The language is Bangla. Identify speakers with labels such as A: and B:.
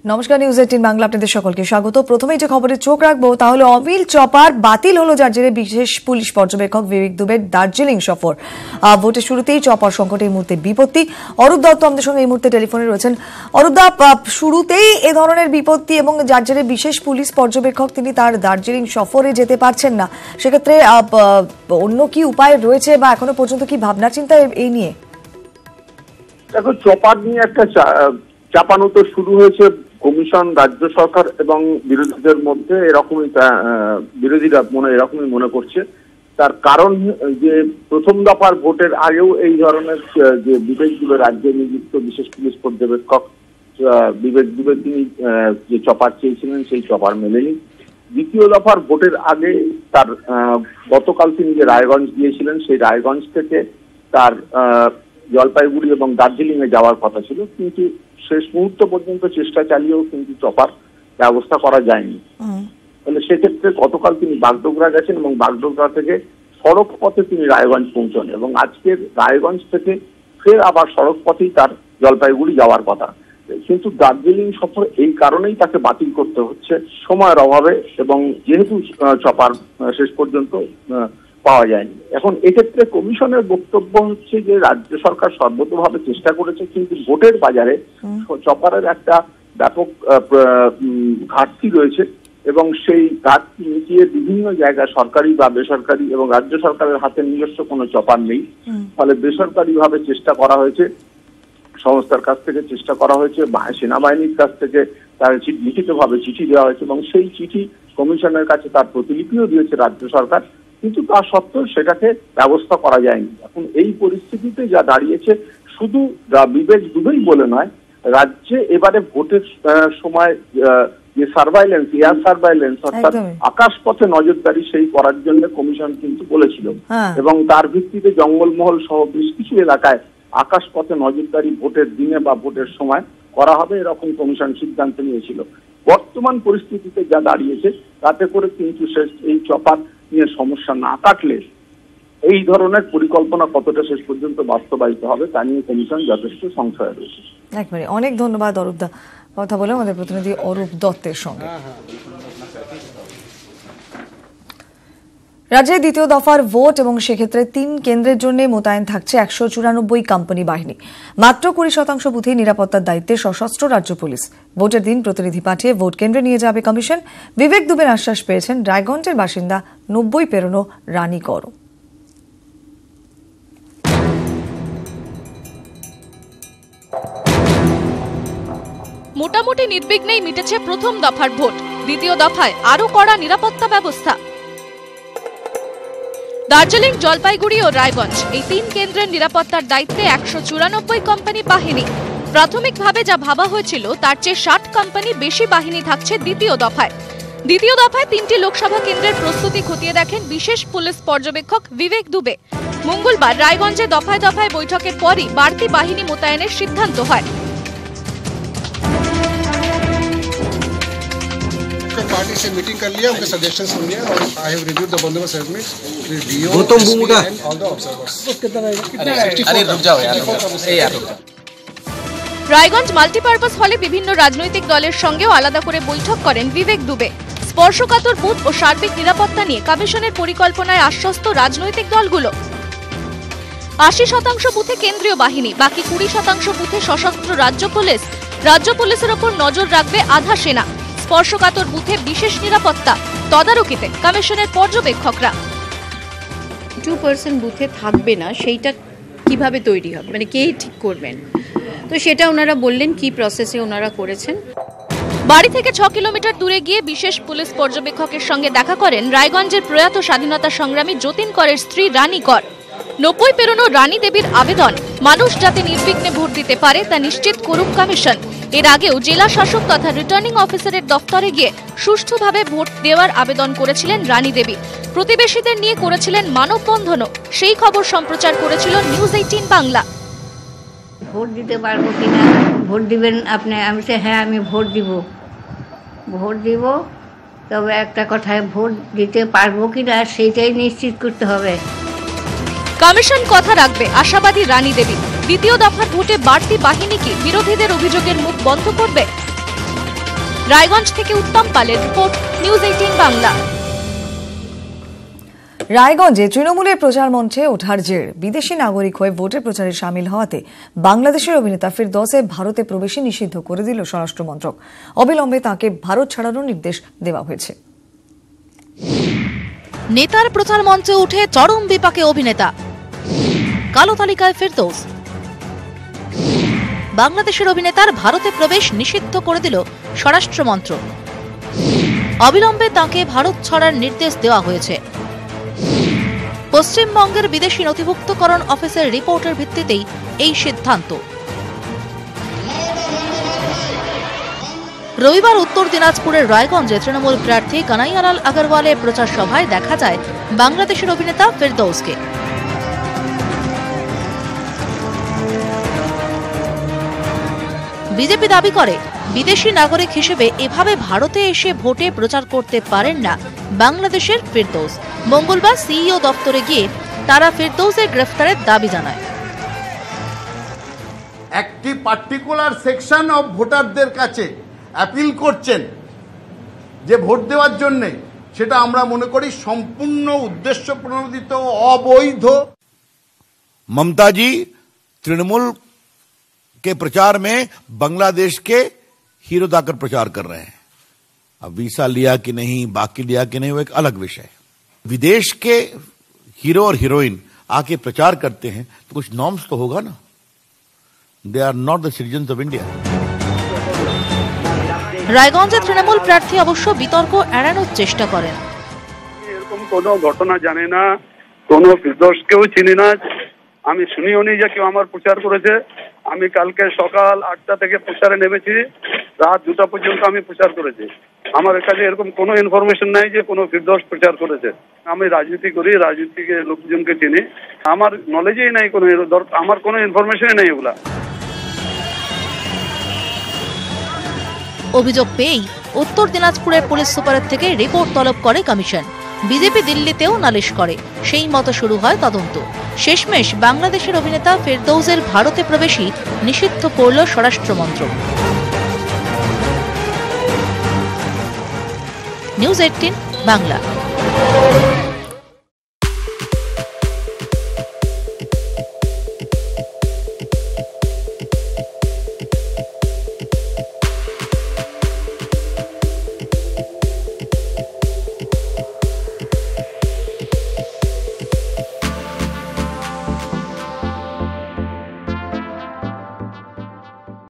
A: নমস্কার, নিউজ 18 বাংলা আপনাদের সকলকে স্বাগত। প্রথমেই যে খবরে চোখ রাখবো তা হলো অমিল চপার বাতিল হলো, যার জেরে বিশেষ পুলিশ পর্যবেক্ষক বিবেক দুবের দার্জিলিং সফর। ভোটের শুরুতেই চপার সংকটে এই মুহূর্তে বিপত্তি। অরূপ দত্ত আমাদের সঙ্গে এই মুহূর্তে টেলিফোনে রয়েছেন। অরূপ দা, শুরুতেই এ ধরনের বিপত্তি এবং যার জেরে বিশেষ পুলিশ পর্যবেক্ষক তিনি তার দার্জিলিং সফরে যেতে পারছেন না, সেক্ষেত্রে অন্য কি উপায় রয়েছে বা এখনো পর্যন্ত কি ভাবনা চিন্তা এই নিয়ে?
B: দেখো, চপার নিয়ে একটা চাপানো তো শুরু হয়েছে কমিশন, রাজ্য সরকার এবং বিরোধীদের মধ্যে। এরকমই বিরোধীরা এরকমই মনে করছে। তার কারণ যে প্রথম দফার ভোটের আগেও এই ধরনের যে বিবেক দুবে রাজ্যে নিযুক্ত বিশেষ পুলিশ পর্যবেক্ষক বিবেক দুবে তিনি যে চপার চেয়েছিলেন সেই চপার মেলেনি। দ্বিতীয় দফার ভোটের আগে তার গতকাল তিনি যে রায়গঞ্জ গিয়েছিলেন, সেই রায়গঞ্জ থেকে তার জলপাইগুড়ি এবং দার্জিলিং এ যাওয়ার কথা ছিল, কিন্তু শেষ মুহূর্ত পর্যন্ত চেষ্টা চালিয়েও কিন্তু চপার ব্যবস্থা করা যায়নি। তাহলে সেক্ষেত্রে গতকাল তিনি বাগডোগরা গেছেন এবং বাগডোগরা থেকে সড়ক পথে তিনি রায়গঞ্জ পৌঁছন এবং আজকের রায়গঞ্জ থেকে ফের আবার সড়ক পথেই তার জলপাইগুড়ি যাওয়ার কথা। কিন্তু দার্জিলিং সফর এই কারণেই তাকে বাতিল করতে হচ্ছে, সময়ের অভাবে, এবং যেহেতু চপার শেষ পর্যন্ত পাওয়া যায়নি। এখন এক্ষেত্রে কমিশনের বক্তব্য হচ্ছে যে রাজ্য সরকার সর্বতভাবে চেষ্টা করেছে, কিন্তু ভোটের বাজারে চপারের একটা ব্যাপক ঘাটতি রয়েছে এবং সেই ঘাটতি মিটিয়ে বিভিন্ন জায়গায় সরকারি বা বেসরকারি এবং রাজ্য সরকারের হাতে নিজস্ব কোনো চপার নেই। ফলে বেসরকারি ভাবে চেষ্টা করা হয়েছে, সংস্থার কাছ থেকে চেষ্টা করা হয়েছে, সেনাবাহিনীর কাছ থেকে তার লিখিতভাবে চিঠি দেওয়া হয়েছে এবং সেই চিঠি কমিশনের কাছে তার প্রতিলিপিও দিয়েছে রাজ্য সরকার, কিন্তু তা সত্ত্বেও সেটাকে ব্যবস্থা করা যায়নি। এখন এই পরিস্থিতিতে যা দাঁড়িয়েছে, শুধু বিবেক দুবেই বলে নয়, রাজ্যে এবারে ভোটের সময় যে সার্ভাইলেন্স, এয়ার সার্ভাইলেন্স অর্থাৎ আকাশ পথে নজরদারি সেই করার জন্য কমিশন কিন্তু বলেছিল এবং তার ভিত্তিতে জঙ্গলমহল সহ বেশ কিছু এলাকায় আকাশ পথে নজরদারি ভোটের দিনে বা ভোটের সময় করা হবে, এরকম কমিশন সিদ্ধান্ত নিয়েছিল। বর্তমান পরিস্থিতিতে যা দাঁড়িয়েছে তাতে করে কিন্তু এই চপার নিয়ে সমস্যা না কাটলে এই ধরনের পরিকল্পনা কতটা শেষ পর্যন্ত বাস্তবায়িত হবে তা নিয়ে কমিশন যথেষ্ট সংশয় রয়েছে।
A: একবারে অনেক ধন্যবাদ অরূপ দা, কথা বলে আমাদের প্রতিনিধি অরূপ দত্তের সঙ্গে। রাজ্যে দ্বিতীয় দফার ভোট এবং সেক্ষেত্রে 3 কেন্দ্রের জন্য মোতায়েন থাকছে 194 কোম্পানি বাহিনী। মাত্র 20% বুথে নিরাপত্তার দায়িত্বে সশস্ত্র রাজ্য পুলিশ। ভোটের দিন প্রতিনিধি পাঠিয়ে ভোট কেন্দ্রে নিয়ে যাবে কমিশন। বিবেক দুবের আশ্বাস পেয়েছেন রায়গঞ্জের বাসিন্দা 90 পেরোনো রানী কর।
C: মোটামুটি নির্বিঘ্নেই মিটেছে প্রথম দফার ভোট। দ্বিতীয় দফায় আরো কড়া নিরাপত্তা ব্যবস্থা। দার্জিলিং, জলপাইগুড়ি ও রায়গঞ্জ এই 3 কেন্দ্রের নিরাপত্তার দায়িত্বে 194 কোম্পানি বাহিনী। প্রাথমিকভাবে যা ভাবা হয়েছিল তার চেয়ে 60 কোম্পানি বেশি বাহিনী থাকছে দ্বিতীয় দফায়। দ্বিতীয় দফায় 3টি লোকসভা কেন্দ্রের প্রস্তুতি খতিয়ে দেখেন বিশেষ পুলিশ পর্যবেক্ষক বিবেক দুবে। মঙ্গলবার রায়গঞ্জে দফায় দফায় বৈঠকের পরই বাড়তি বাহিনী মোতায়েনের সিদ্ধান্ত হয়।
D: पार्टी से मीटिंग कर लिया, उनके सजेशन सुन लिया और आई हैव रिव्यूड द बंदोबस्त estimates with DO and all the observers.
E: अरे रुक जाओ यार,
C: রায়গঞ্জ মাল্টিপারপাস হলে বিভিন্ন রাজনৈতিক দলের সঙ্গেও আলাদা করে বৈঠক করেন বিবেক দুবে। স্পর্শকাতর বুথ ও সার্বিক নিরাপত্তা নিয়ে কমিশনের পরিকল্পনায় আশ্বস্ত রাজনৈতিক দলগুলো। 80% বুথে কেন্দ্রীয় বাহিনী, বাকি 20% বুথে সশস্ত্র রাজ্য পুলিশ। রাজ্য পুলিশের ওপর নজর রাখবে আধা সেনা। স্পর্শকাতর বুথে বিশেষ নিরাপত্তা, তদারকিতে কমিশনের পর্যবেক্ষকরা।
F: 2% বুথে থাকবে না, সেইটা কিভাবে তৈরি হবে, মানে কে ঠিক করবেন, তো সেটা ওনারা বললেন কি প্রসেসে ওনারা করেছেন।
C: বাড়ি থেকে 6 কিলোমিটার দূরে গিয়ে বিশেষ পুলিশ পর্যবেক্ষকের সঙ্গে দেখা করেন রায়গঞ্জের প্রয়াত স্বাধীনতা সংগ্রামী যতীন করের স্ত্রী রানী কর। 90 পেরোনো রানী দেবীর আবেদন, মানুষ যাতে নির্বিঘ্নে ভোট দিতে পারে তা নিশ্চিত করুক কমিশন। এর আগেও জেলা শাসক তথা রিটার্নিং অফিসারের দফতরে গিয়ে সুষ্ঠুভাবে ভোট দেওয়ার আবেদন করেছিলেন রানী দেবী। প্রতিবেশীদের নিয়ে করেছিলেন মানববন্ধনও। সেই খবর সম্প্রচার করেছিল নিউজ 18 বাংলা।
G: ভোট দিতে পারবো কিনা, ভোট দিবেন আপনি? আমি হ্যাঁ, আমি ভোট দিব, তবে একটা কথায় ভোট দিতে পারবো কিনা সেইটাই নিশ্চিত করতে হবে।
C: কমিশন কথা রাখবে, আশাবাদী রানী দেবী। দ্বিতীয় দফার ভোটে বাড়তি বাহিনী কি বিরোধীদের অভিযোগের মুখ বন্ধ করবে? রায়গঞ্জ থেকে উত্তম পালের রিপোর্ট, নিউজ 18 বাংলা।
A: রায়গঞ্জে তৃণমূলের প্রচার মঞ্চে ওঠার জের, বিদেশি নাগরিক হয়ে ভোটের প্রচারে সামিল হওয়াতে বাংলাদেশের অভিনেতা ফিরদৌসে ভারতে প্রবেশে নিষিদ্ধ করে দিল স্বরাষ্ট্র মন্ত্রক। অবিলম্বে তাঁকে ভারত ছাড়ানোর নির্দেশ দেওয়া হয়েছে।
C: নেতার প্রচার মঞ্চে উঠে চরম বিপাকে অভিনেতা, কালো তালিকায় ফিরদৌস। বাংলাদেশের অভিনেতার ভারতে প্রবেশ নিষিদ্ধ করে দিল স্বরাষ্ট্র মন্ত্রক। অবিলম্বে তাঁকে ভারত ছাড়ার নির্দেশ দেওয়া হয়েছে। পশ্চিমবঙ্গের বিদেশি নথিভুক্তকরণ অফিসের রিপোর্টের ভিত্তিতেই এই সিদ্ধান্ত। রবিবার উত্তর দিনাজপুরের রায়গঞ্জে তৃণমূল প্রার্থী কানাইয়ালাল আগরওয়ালের প্রচার সভায় দেখা যায় বাংলাদেশের অভিনেতা ফিরদৌসকে। বিজেপি দাবি করে বিদেশি নাগরিক হিসেবে এভাবে ভারতে এসে ভোটে প্রচার করতে পারেন না বাংলাদেশের ফিরদৌস। মঙ্গলবার সিইও দপ্তরে গিয়ে তারা ফিরদৌসের গ্রেফতারের দাবি জানায়।
H: একটি পার্টিকুলার সেকশন অফ ভোটারদের কাছে অ্যাপিল করছেন যে ভোট দেওয়ার জন্য, সেটা আমরা মনে করি সম্পূর্ণ উদ্দেশ্য প্রণোদিত, অবৈধ।
I: ममता जी तृणमूल के प्रचार में बांग्लादेश के हीरो दाकर प्रचार कर रहे हैं। अब वीसा लिया कि नहीं, बाकी लिया कि नहीं, वो एक अलग विषय है। विदेश के हीरो और हीरोइन आके प्रचार करते हैं तो कुछ नॉर्म्स तो होगा ना। They are not the citizens of India.
C: রায়গঞ্জে তৃণমূল প্রার্থী অবশ্য বিতর্ক এড়ানোর চেষ্টা করেন।
B: এরকম কোনো ঘটনা জানি না, কোনো ফিরদৌসকেও চিনি না, আমি শুনিও নি যে কেউ আমার প্রচার করেছে। আমি কালকে সকাল 8টা থেকে প্রচারে নেমেছি, রাত 2টা পর্যন্ত আমি প্রচার করেছি। আমার কাছে এরকম কোনো ইনফরমেশন নাই যে কোনো ফিরদৌস প্রচার করেছে। আমি রাজনীতি করি, রাজনীতিকে লোকজনকে চিনি, আমার নলেজই নাই, কোনো আমার কোনো ইনফরমেশনই নেই এগুলা।
C: অভিযোগ পেয়েই উত্তর দিনাজপুরের পুলিশ সুপারের থেকে রিপোর্ট তলব করে কমিশন। বিজেপি দিল্লিতেও নালিশ করে, সেই মতো শুরু হয় তদন্ত। শেষমেশ বাংলাদেশের অভিনেতা ফিরদৌসের ভারতে প্রবেশই নিষিদ্ধ করল স্বরাষ্ট্র মন্ত্রক। নিউজ 18 বাংলা।